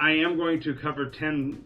I am going to cover 10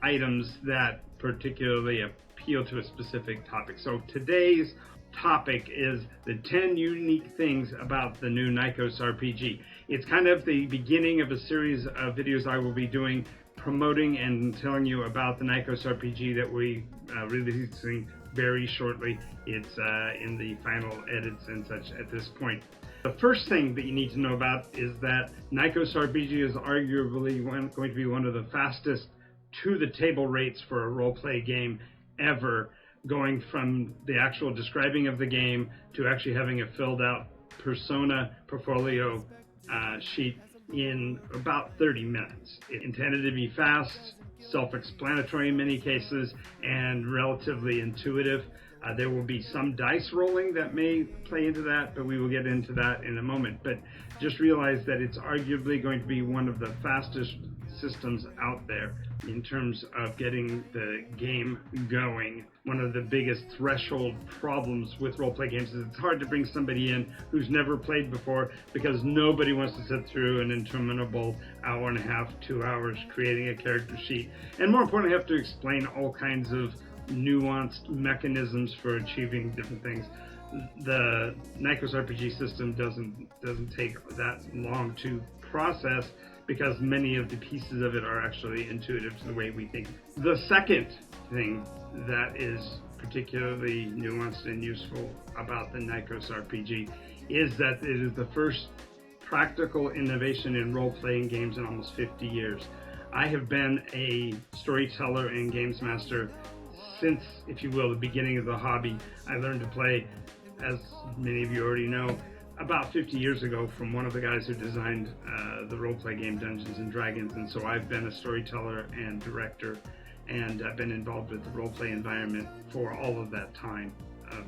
items that particularly appeal to a specific topic. So today's topic is the 10 unique things about the new Nycos RPG. It's kind of the beginning of a series of videos I will be doing promoting and telling you about the Nycos RPG that we releasing very shortly. It's in the final edits and such at this point. The first thing that you need to know about is that Nycos RPG is arguably going to be one of the fastest to-the-table rates for a role-play game ever, going from the actual describing of the game to actually having a filled-out persona portfolio sheet in about 30 minutes. It's intended to be fast, self-explanatory in many cases, and relatively intuitive. There will be some dice rolling that may play into that, but we will get into that in a moment. But just realize that it's arguably going to be one of the fastest systems out there in terms of getting the game going. One of the biggest threshold problems with role-play games is it's hard to bring somebody in who's never played before, because nobody wants to sit through an interminable hour and a half, 2 hours creating a character sheet, and more importantly have to explain all kinds of nuanced mechanisms for achieving different things. The Nycos RPG system doesn't take that long to process, because many of the pieces of it are actually intuitive to the way we think. The second thing that is particularly nuanced and useful about the Nycos RPG is that it is the first practical innovation in role-playing games in almost 50 years. I have been a storyteller and games master since, if you will, the beginning of the hobby. I learned to play, as many of you already know, about 50 years ago from one of the guys who designed the role-play game Dungeons and Dragons, and so I've been a storyteller and director, and I've been involved with the role-play environment for all of that time,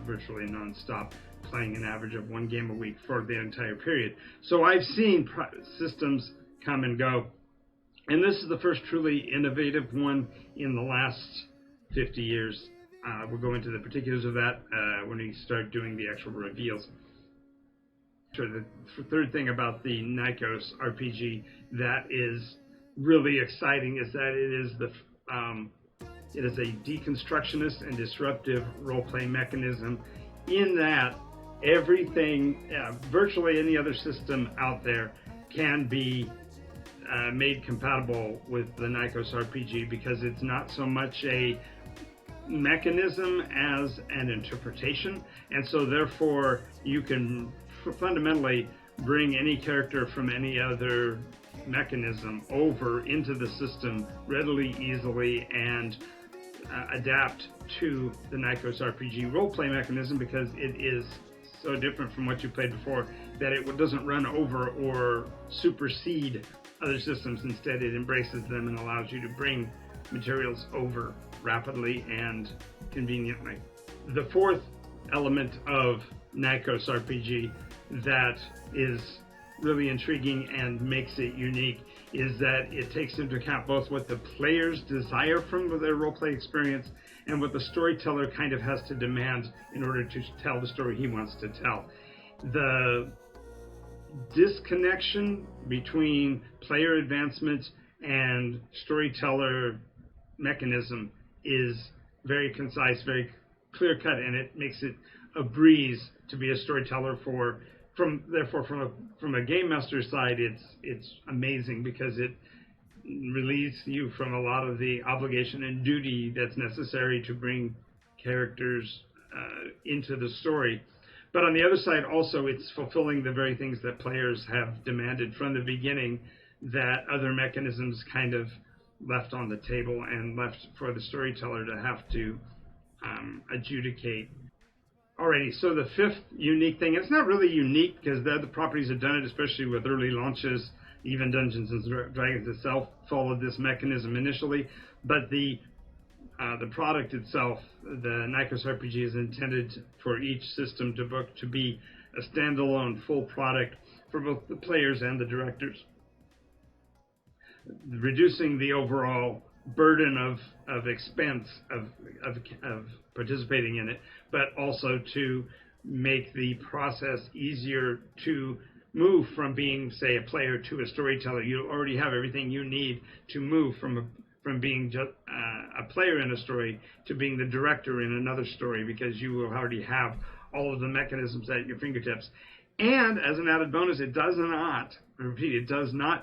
virtually non-stop, playing an average of 1 game a week for the entire period. So I've seen systems come and go, and this is the first truly innovative one in the last 50 years. We'll go into the particulars of that when we start doing the actual reveals. The third thing about the Nycos RPG that is really exciting is that it is a deconstructionist and disruptive role-play mechanism, in that everything, virtually any other system out there, can be made compatible with the Nycos RPG, because it's not so much a mechanism as an interpretation, and so therefore you can fundamentally bring any character from any other mechanism over into the system readily, easily, and adapt to the Nycos RPG roleplay mechanism, because it is so different from what you played before that it doesn't run over or supersede other systems. Instead, it embraces them and allows you to bring materials over rapidly and conveniently. The fourth element of Nycos RPG that is really intriguing and makes it unique is that it takes into account both what the players desire from their roleplay experience and what the storyteller kind of has to demand in order to tell the story he wants to tell. The disconnection between player advancement and storyteller mechanism is very concise, very clear-cut, and it makes it a breeze to be a storyteller. From a game master's side, it's amazing, because it relieves you from a lot of the obligation and duty that's necessary to bring characters into the story. But on the other side, also, it's fulfilling the very things that players have demanded from the beginning, that other mechanisms kind of left on the table and left for the storyteller to have to adjudicate. Alrighty, so the fifth unique thing, it's not really unique because the other properties have done it, especially with early launches. Even Dungeons and Dragons itself followed this mechanism initially, but the product itself, the Nycos RPG, is intended for each system to be a standalone full product for both the players and the directors, reducing the overall burden of expense of participating in it, but also to make the process easier to move from being, say, a player to a storyteller. You already have everything you need to move from being just a player in a story to being the director in another story, because you will already have all of the mechanisms at your fingertips. And as an added bonus, it does not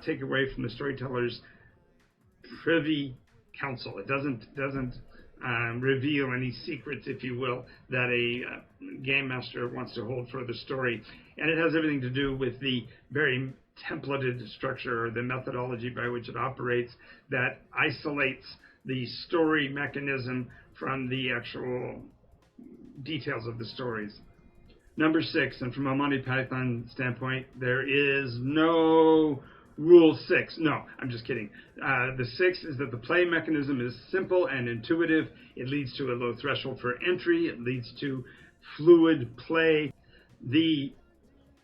take away from the storyteller's privy counsel. It doesn't reveal any secrets, if you will, that a game master wants to hold for the story. And it has everything to do with the very templated structure, or the methodology by which it operates, that isolates the story mechanism from the actual details of the stories. Number 6, and from a Monty Python standpoint, there is no Rule 6. No, I'm just kidding. The 6 is that the play mechanism is simple and intuitive. It leads to a low threshold for entry. It leads to fluid play. The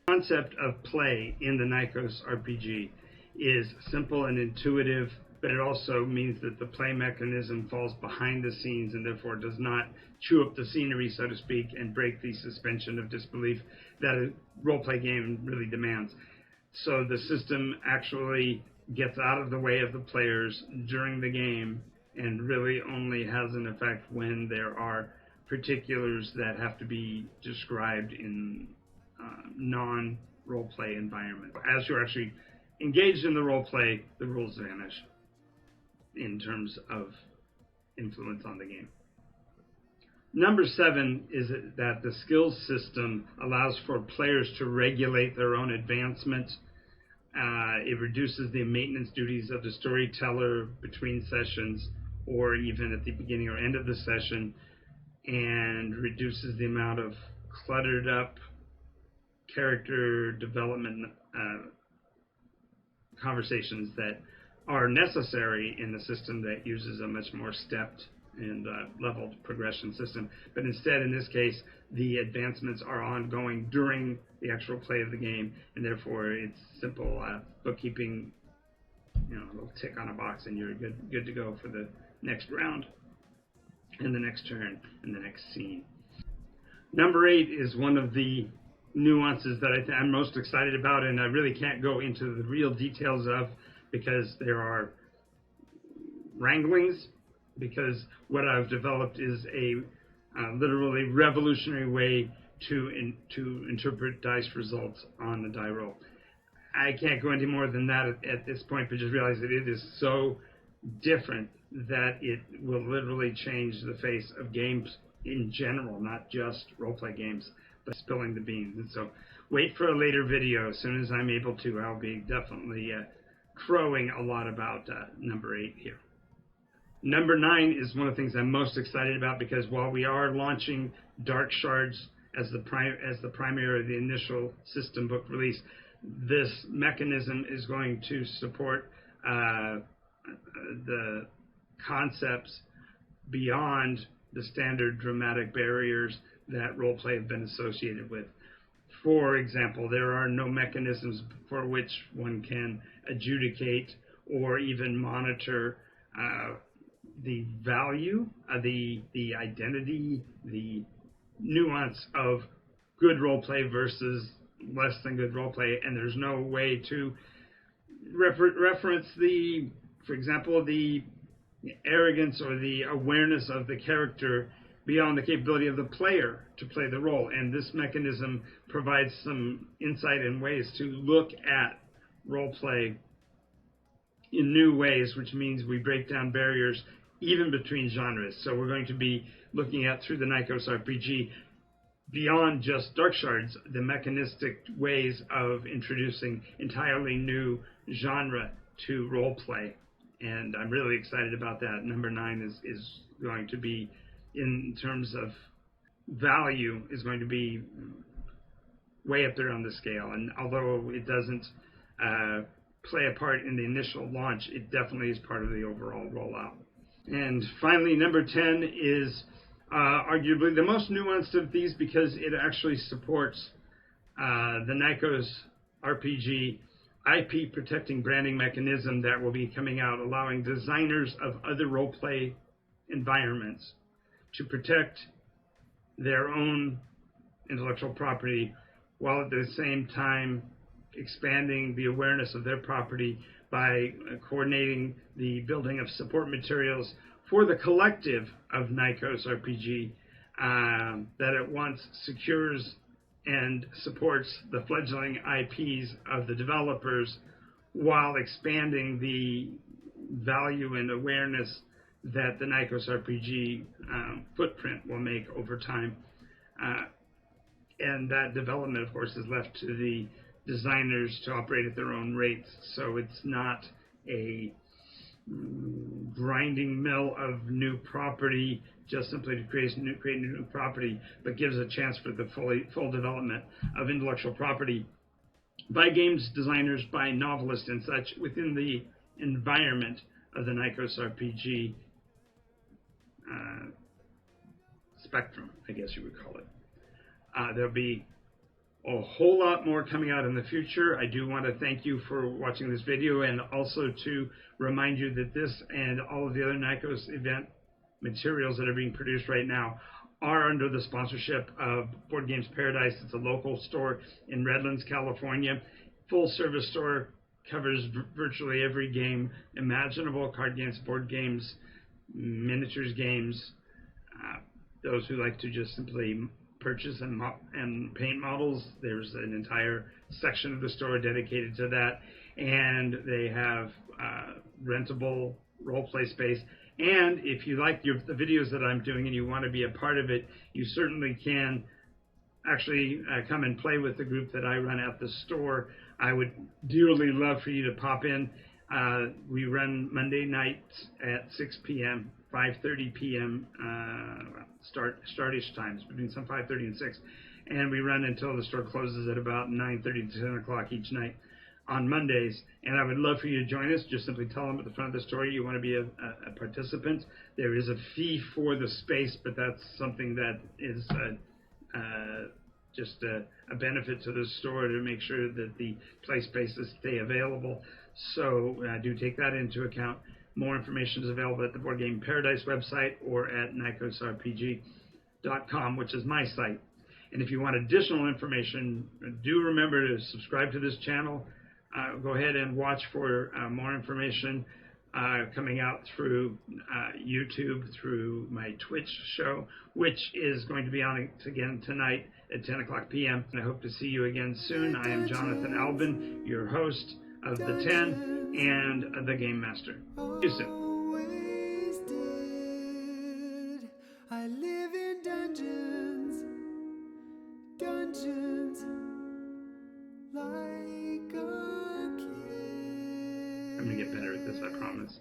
concept of play in the Nycos RPG is simple and intuitive, but it also means that the play mechanism falls behind the scenes and therefore does not chew up the scenery, so to speak, and break the suspension of disbelief that a roleplay game really demands. So the system actually gets out of the way of the players during the game and really only has an effect when there are particulars that have to be described in non-roleplay environment. As you're actually engaged in the roleplay, the rules vanish in terms of influence on the game. Number 7 is that the skills system allows for players to regulate their own advancement. It reduces the maintenance duties of the storyteller between sessions, or even at the beginning or end of the session, and reduces the amount of cluttered up character development conversations that are necessary in the system that uses a much more stepped and leveled progression system. But instead, in this case, the advancements are ongoing during the actual play of the game, and therefore it's simple bookkeeping, a little tick on a box, and you're good to go for the next round and the next turn and the next scene. Number 8 is one of the nuances that I'm most excited about, and I really can't go into the real details of, because there are wranglings, because what I've developed is a literally revolutionary way to interpret dice results on the die roll. I can't go any more than that at this point, but just realize that it is so different that it will literally change the face of games in general, not just roleplay games, but spilling the beans. And so wait for a later video. As soon as I'm able to, I'll be definitely crowing a lot about number 8 here. Number 9 is one of the things I'm most excited about, because while we are launching Dark Shards as the primary, the initial system book release, this mechanism is going to support the concepts beyond the standard dramatic barriers that roleplay have been associated with. For example, there are no mechanisms for which one can adjudicate or even monitor the value, the identity, the nuance of good roleplay versus less than good roleplay, and there's no way to reference for example, the arrogance or the awareness of the character beyond the capability of the player to play the role. And this mechanism provides some insight and ways to look at roleplay in new ways, which means we break down barriers even between genres. So we're going to be looking at, through the Nycos RPG, beyond just Dark Shards, the mechanistic ways of introducing entirely new genre to roleplay. And I'm really excited about that. Number 9 is going to be, in terms of value, is going to be way up there on the scale. And although it doesn't play a part in the initial launch, it definitely is part of the overall rollout. And finally, number 10 is arguably the most nuanced of these, because it actually supports the Nycos RPG IP protecting branding mechanism that will be coming out, allowing designers of other roleplay environments to protect their own intellectual property, while at the same time expanding the awareness of their property by coordinating the building of support materials for the collective of Nycos RPG that at once secures and supports the fledgling IPs of the developers while expanding the value and awareness that the Nycos RPG footprint will make over time. And that development, of course, is left to the designers to operate at their own rates. So it's not a grinding mill of new property just simply to create new property, but gives a chance for the full development of intellectual property by games designers, by novelists and such within the environment of the Nycos RPG spectrum, I guess you would call it. There'll be a whole lot more coming out in the future. I do want to thank you for watching this video, and also to remind you that this and all of the other Nycos event materials that are being produced right now are under the sponsorship of Board Games Paradise. It's a local store in Redlands, California. Full service store, covers virtually every game imaginable: card games, board games, miniatures games. Those who like to just simply purchase and paint models, there's an entire section of the store dedicated to that. And they have rentable role play space. And if you like the videos that I'm doing and you want to be a part of it, you certainly can actually come and play with the group that I run at the store. I would dearly love for you to pop in. We run Monday nights at 6 p.m., 5:30 p.m. Start-ish times, between some 5:30 and 6. And we run until the store closes at about 9:30 to 10 o'clock each night on Mondays. And I would love for you to join us. Just simply tell them at the front of the store you want to be a participant. There is a fee for the space, but that's something that is just a benefit to the store to make sure that the play spaces stay available. So do take that into account. More information is available at the Board Game Paradise website or at NycosRPG.com, which is my site. And if you want additional information, do remember to subscribe to this channel. Go ahead and watch for more information coming out through YouTube, through my Twitch show, which is going to be on again tonight at 10 o'clock p.m. And I hope to see you again soon. I am Jonathan Albin, your host of The 10 and the Game Master. See you soon. I live in dungeons like a kid. I'm going to get better at this, I promise.